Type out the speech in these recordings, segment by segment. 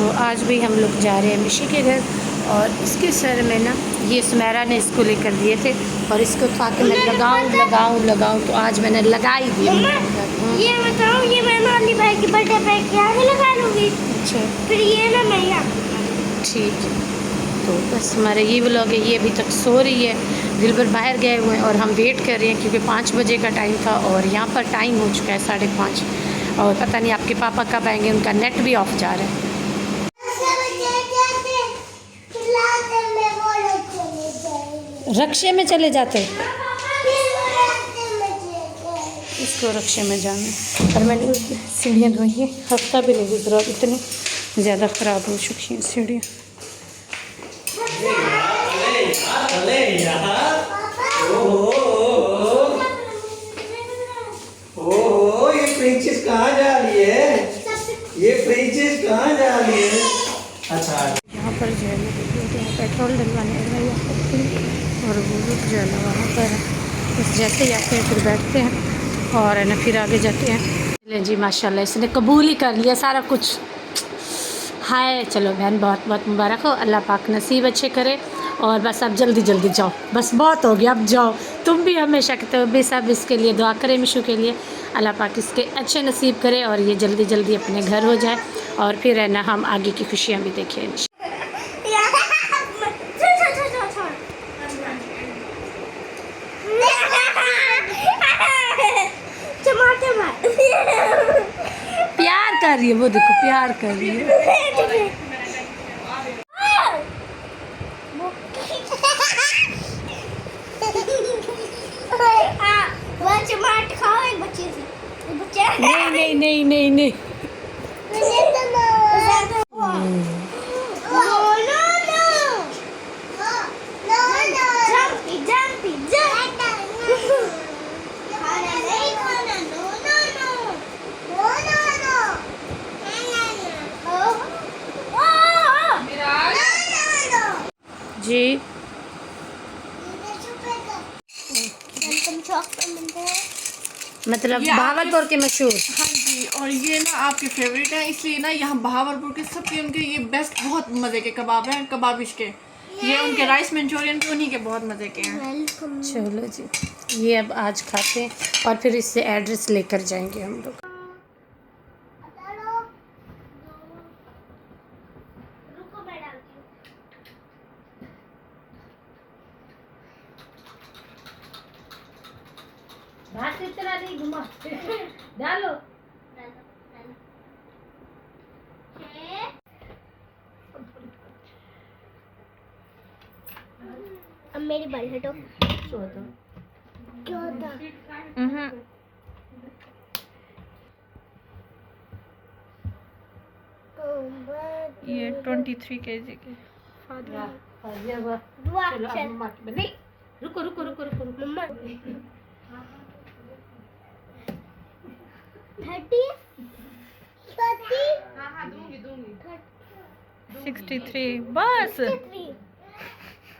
तो आज भी हम लोग जा रहे हैं मिशी के घर और इसके सर में ना ये सुमेरा ने इसको लेकर दिए थे और इसको था कि मैं लगाऊं तो आज मैंने लगा ही दिया। ये बताओ, ये मैं नानी भाई की बर्थडे पे क्या लगा लूँगी। अच्छा फिर ये ना मैं यहाँ ठीक है। तो बस हमारा ये व्लॉग है। ये अभी तक सो रही है, दिलबर बाहर गए हुए हैं और हम वेट कर रहे हैं क्योंकि 5 बजे का टाइम था और यहाँ पर टाइम हो चुका है 5:30 और पता नहीं आपके पापा कब आएंगे, उनका नेट भी ऑफ जा रहा है। रक्शे में चले जाते इसको रक्शे में जाना और मैंने उसकी सीढ़ियाँ धोई हैं, हफ्ता भी नहीं गुजरा, इतनी ज़्यादा ख़राब हो चुकी हैं सीढ़ियाँ। ये प्रिंसेस कहाँ जा रही है? ये प्रिंसेस कहाँ जा रही है? अच्छा यहाँ पर जो है पेट्रोल डलवाने और वो लोग जो है ना वहाँ पर बस जैसे ही आते हैं फिर बैठते हैं और है ना फिर आगे जाते हैं। चले जी माशाल्लाह इसने कबूल ही कर लिया सारा कुछ। हाय चलो बहन बहुत बहुत मुबारक हो, अल्लाह पाक नसीब अच्छे करे और बस अब जल्दी जल्दी जाओ, बस बहुत हो गया अब जाओ। तुम भी हमेशा कहते हो भी सब इसके लिए दुआ करें मिशू के लिए, अल्लाह पाक इसके अच्छे नसीब करे और ये जल्दी जल्दी अपने घर हो जाए और फिर है ना हम आगे की खुशियाँ भी देखें। प्यार कर रही है वो, देखो प्यार कर रही है। नहीं नहीं नहीं नहीं नहीं जी मतलब भावलपुर के मशहूर। हाँ जी, और ये ना आपके फेवरेट है इसलिए ना यहाँ भावलपुर के सबके उनके ये बेस्ट बहुत मज़े के कबाब हैं, कबाबिश के। ये उनके राइस मंचूरियन के उन्हीं के बहुत मज़े के हैं। चलो जी ये अब आज खाते हैं और फिर इससे एड्रेस लेकर जाएंगे हम लोग। इतना नहीं घुमा डालो अब मेरी बारी हटो। 14 ये 23 kg के। नहीं रुको रुको रुको रुको मम्मा 30 63 बस।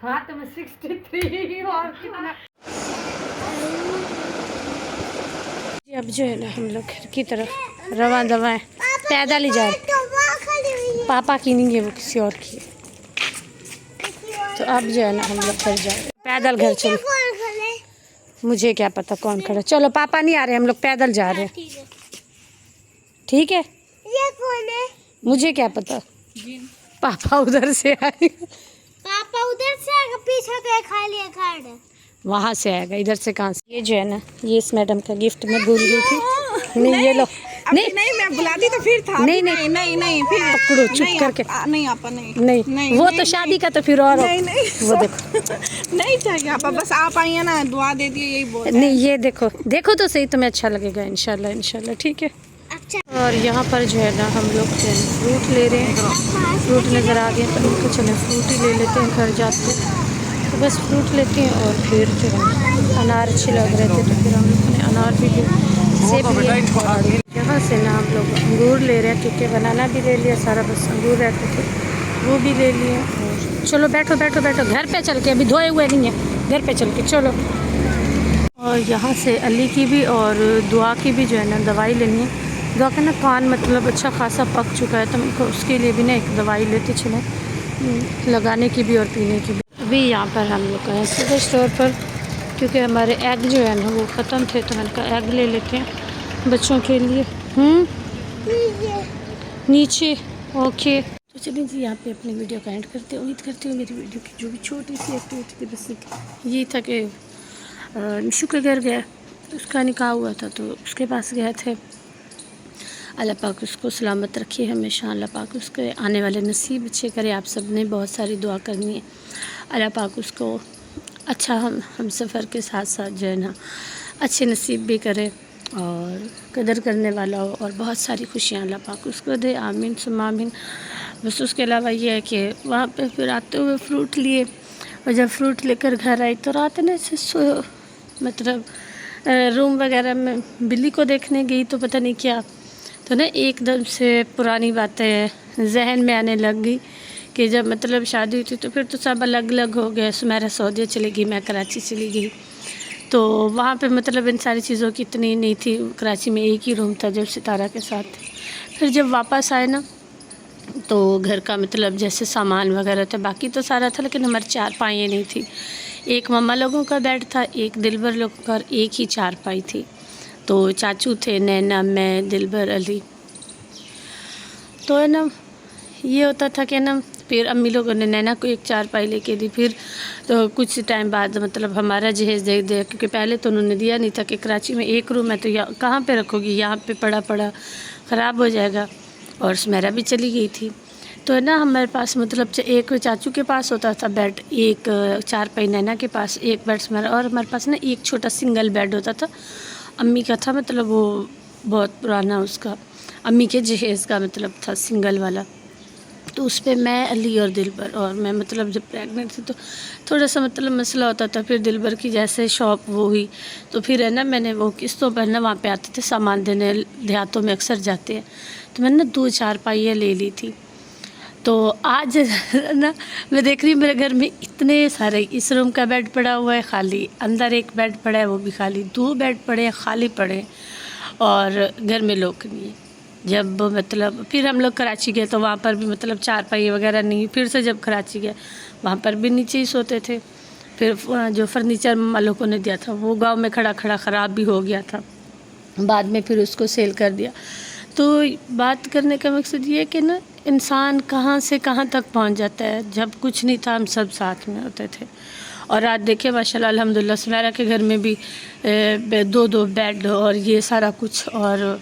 हाँ तो मैं 63 और कितना। अब जो है ना हम लोग घर की तरफ रवां दवाएं पैदल ही जा रहे, पापा की नहीं है वो किसी और की है। तो अब जो है ना हम लोग घर जा रहे पैदल घर चलो। मुझे क्या पता कौन खड़ा, चलो पापा नहीं आ रहे हम लोग पैदल जा रहे हैं। ठीक है ये कौन है? मुझे क्या पता, पापा उधर से आए। पापा उधर से आएगा, पीछे के खा लिया कार्ड वहाँ से आएगा, इधर से कहाँ से। ये जो है ना ये इस मैडम का गिफ्ट मैं भूल गई थी। नहीं ये लो नहीं मैं बुलाती तो फिर था। नहीं नहीं नहीं नहीं फिर पकड़ो चुप करके। नहीं आपा नहीं नहीं वो तो शादी का तो फिर और नहीं वो देखो नहीं चाहिए आपा, बस आप आई है ना दुआ दे दिए यही बोल। नहीं ये देखो देखो तो सही, तुम्हें अच्छा लगेगा इंशाल्लाह इंशाल्लाह। ठीक है अच्छा। और यहाँ पर जो है ना हम लोग फ्रूट ले रहे हैं, फ्रूट नज़र आ गया तो उनको चले फ्रूट ही ले लेते हैं। घर जाते हैं तो बस फ्रूट लेते हैं और फिर जो है अनार अच्छे लग रहे थे तो फिर हम लोगों ने अनार भी लिए, सेब लिए। यहाँ से ना हम लोग अंगूर ले रहे हैं क्योंकि बनाना भी ले लिया सारा, बस अंगूर रहते थे वो भी ले लिए। और चलो बैठो बैठो बैठो घर पे चल के, अभी धोए हुए नहीं है, घर पे चल के चलो। और यहाँ से अली की भी और दुआ की भी जो है ना दवाई लेनी है दुआ का ना कान मतलब अच्छा खासा पक चुका है, तो हमको उसके लिए भी ना एक दवाई लेते चले, लगाने की भी और पीने की भी। अभी यहाँ पर हम लोग गए सुपर स्टोर पर, क्योंकि हमारे एग जो है ना वो ख़त्म थे, तो मैंने कहा एग ले लेते हैं बच्चों के लिए। नीचे ओके। तो चलिए जी, यहाँ पे अपनी वीडियो का एंड करते हैं। उम्मीद करती हूँ मेरी वीडियो की जो भी छोटी सी एक्टिविटी थी, बस ये था कि निशु के घर गया, उसका निकाह हुआ था, तो उसके पास गए थे। अल्लाह पाक उसको सलामत रखे हमेशा, अल्लाह पाक उसके आने वाले नसीब अच्छे करे। आप सब ने बहुत सारी दुआ करनी है, अल्लाह पाक उसको अच्छा हम सफ़र के साथ साथ जो है ना अच्छे नसीब भी करे और कदर करने वाला हो, और बहुत सारी खुशियाँ अल्लाह पाक उसको दे। आमीन सुम्मा आमीन। बस उसके अलावा ये है कि वहाँ पे फिर आते हुए फ्रूट लिए, और जब फ्रूट लेकर घर आई तो रात में ऐसे मतलब रूम वगैरह में बिल्ली को देखने गई, तो पता नहीं क्या, तो ना एकदम से पुरानी बातें जहन में आने लग गई कि जब मतलब शादी हुई थी तो फिर तो सब अलग अलग हो गए। सुमेरा सऊदी चली गई, मैं कराची चली गई, तो वहाँ पे मतलब इन सारी चीज़ों की इतनी नहीं थी। कराची में एक ही रूम था जब सितारा के साथ थे। फिर जब वापस आए ना, तो घर का मतलब जैसे सामान वगैरह था, बाकी तो सारा था, लेकिन हमारी चारपाई नहीं थी। एक मम्मा लोगों का बेड था, एक दिलबर लोगों का, और एक ही चारपाई थी। तो चाचू थे, नैना, मैं, दिलबर, अली, तो है ना ये होता था कि ना फिर अम्मी लोगों ने नैना को एक चारपाई लेके दी। फिर तो कुछ टाइम बाद मतलब हमारा जहेज़ दे दिया, क्योंकि पहले तो उन्होंने दिया नहीं था कि कराची में एक रूम है तो कहाँ पे रखोगी, यहाँ पे पड़ा पड़ा ख़राब हो जाएगा। और सुमेरा भी चली गई थी, तो है ना हमारे पास मतलब एक चाचू के पास होता था बेड, एक चारपाई नैना के पास, एक बेड सुमेरा, और हमारे पास ना एक छोटा सिंगल बेड होता था अम्मी का था, मतलब वो बहुत पुराना उसका अम्मी के जहेज़ का मतलब था सिंगल वाला। तो उस पर मैं, अली और दिलबर, और मैं मतलब जब प्रेग्नेंट थी तो थोड़ा सा मतलब मसला होता था। फिर दिलबर की जैसे शॉप वो हुई, तो फिर है ना मैंने वो किस्तों पर ना वहाँ पे आते थे सामान देने, देहातों में अक्सर जाते हैं, तो मैंने ना 2 चारपाइयाँ ले ली थी। तो आज ना मैं देख रही हूँ मेरे घर में इतने सारे, इस रूम का बेड पड़ा हुआ है खाली, अंदर एक बेड पड़ा है वो भी खाली, 2 बेड पड़े हैं खाली पड़े, और घर में लोग नहीं है। जब मतलब फिर हम लोग कराची गए तो वहाँ पर भी मतलब चारपाई वगैरह नहीं, फिर से जब कराची गए वहाँ पर भी नीचे ही सोते थे। फिर जो फर्नीचर मम्मा लोगों ने दिया था वो गांव में खड़ा खड़ा ख़राब भी हो गया था, बाद में फिर उसको सेल कर दिया। तो बात करने का मकसद ये है कि ना इंसान कहाँ से कहाँ तक पहुँच जाता है। जब कुछ नहीं था हम सब साथ में होते थे, और आज देखिए माशाल्लाह अल्हम्दुलिल्लाह सुमेरा के घर में भी 2-2 बेड और ये सारा कुछ, और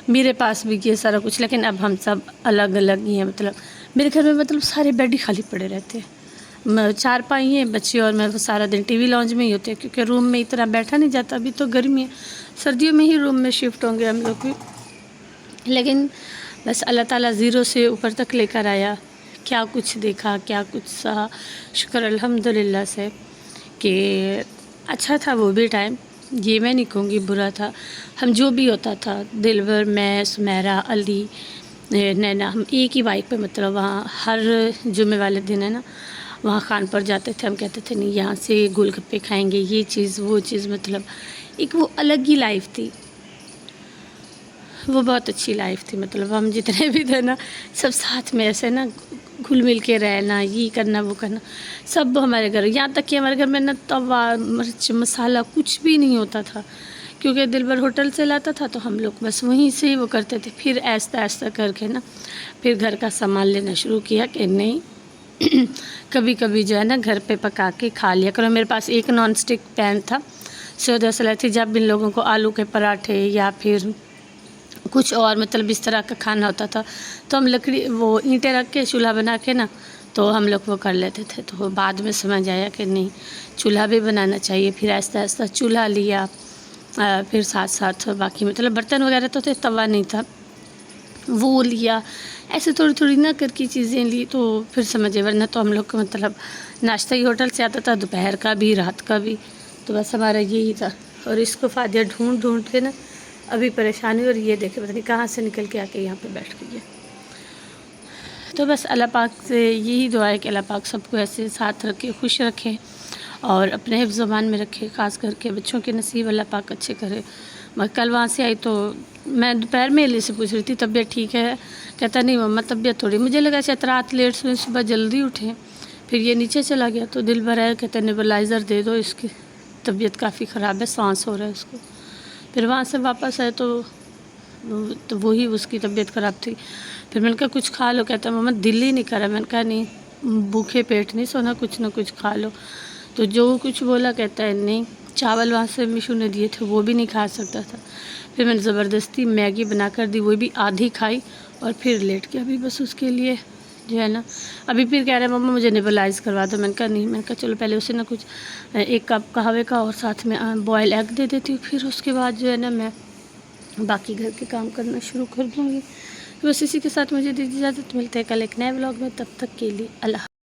मेरे पास भी ये सारा कुछ, लेकिन अब हम सब अलग अलग ही हैं। मतलब मेरे घर में मतलब सारे बेड ही खाली पड़े रहते हैं, चारपाई हैं, बच्चे और मैं सारा दिन टीवी लॉन्ज में ही होते हैं, क्योंकि रूम में इतना बैठा नहीं जाता। अभी तो गर्मी है, सर्दियों में ही रूम में शिफ्ट होंगे हम लोग भी, लेकिन बस अल्लाह ताला ज़ीरो से ऊपर तक लेकर आया। क्या कुछ देखा, क्या कुछ सहा, शुक्र अल्हम्दुलिल्लाह से कि अच्छा था वो भी टाइम, ये मैं नहीं कहूँगी बुरा था। हम जो भी होता था, दिलबर, मैं, सुमेरा, अली, नैना, हम एक ही बाइक पे मतलब वहाँ हर जुमे वाले दिन है ना वहाँ खानपुर जाते थे। हम कहते थे नहीं यहाँ से गोलगप्पे खाएंगे, ये चीज़ वो चीज़, मतलब एक वो अलग ही लाइफ थी, वो बहुत अच्छी लाइफ थी। मतलब हम जितने भी थे ना सब साथ में ऐसे ना घुल मिल के रहना, ये करना वो करना, सब हमारे घर। यहाँ तक कि हमारे घर में ना तवा, मिर्च, मसाला कुछ भी नहीं होता था, क्योंकि दिलबर होटल से लाता था, तो हम लोग बस वहीं से ही वो करते थे। फिर ऐसा ऐसा करके ना फिर घर का सामान लेना शुरू किया कि नहीं कभी कभी जो है ना घर पे पका के खा लिया करो। मेरे पास एक नॉन स्टिक पैन था, सौदा सलाई थी, जब इन लोगों को आलू के पराठे या फिर कुछ और मतलब इस तरह का खाना होता था, तो हम लकड़ी वो ईंटें रख के चूल्हा बना के ना तो हम लोग वो कर लेते थे। तो बाद में समझ आया कि नहीं चूल्हा भी बनाना चाहिए। फिर आहिस्ता आहिस्ता चूल्हा लिया, फिर साथ साथ बाकी मतलब बर्तन वगैरह तो थे, तवा नहीं था, वो लिया, ऐसे थोड़ी थोड़ी ना करके चीज़ें ली, तो फिर समझे। वरना तो हम लोग को मतलब नाश्ता ही होटल से आता था, दोपहर का भी, रात का भी, तो बस हमारा यही था। और इसको फादिया ढूंढ ढूंढ के ना अभी परेशानी, और ये देखे पता नहीं कहाँ से निकल के आके यहाँ पे बैठ गई है। तो बस अल्लाह पाक से यही दुआ है कि अल्लाह पाक सबको ऐसे साथ रखे, खुश रखे और अपने हिफ्ज़ ज़बान में रखे, ख़ास करके बच्चों के नसीब अल्लाह पाक अच्छे करे। मैं कल वहाँ से आई तो मैं दोपहर में एली से पूछ रही थी तबीयत ठीक है, कहता नहीं मम्मा तबीयत थोड़ी, मुझे लगा शायद रात लेट से सुबह जल्दी उठे। फिर ये नीचे चला गया तो दिल भर आया, कहता नेबुलाइज़र दे दो, इसकी तबीयत काफ़ी ख़राब है, सांस हो रहा है उसको। फिर वहाँ से वापस आए तो वही उसकी तबीयत ख़राब थी। फिर मैंने कहा कुछ खा लो, कहता मम्मा दिल ही नहीं कर रहा। मैंने कहा नहीं भूखे पेट नहीं सोना, कुछ ना कुछ खा लो। तो जो कुछ बोला कहता है नहीं, चावल वहाँ से मिशू ने दिए थे वो भी नहीं खा सकता था। फिर मैंने ज़बरदस्ती मैगी बना कर दी, वो भी आधी खाई और फिर लेट गया। अभी बस उसके लिए जो है ना, अभी फिर कह रहा है मम्मा मुझे नेबुलाइज़ करवा दो। मैंने कहा नहीं, मैंने कहा चलो पहले उसे ना कुछ 1 कप कहवे का और साथ में बॉयल एग दे देती हूँ, फिर उसके बाद जो है ना मैं बाकी घर के काम करना शुरू कर दूँगी। तो बस इसी के साथ मुझे दीजिए इजाज़त, मिलते हैं कल एक नए व्लॉग में, तब तक के लिए अल्लाह।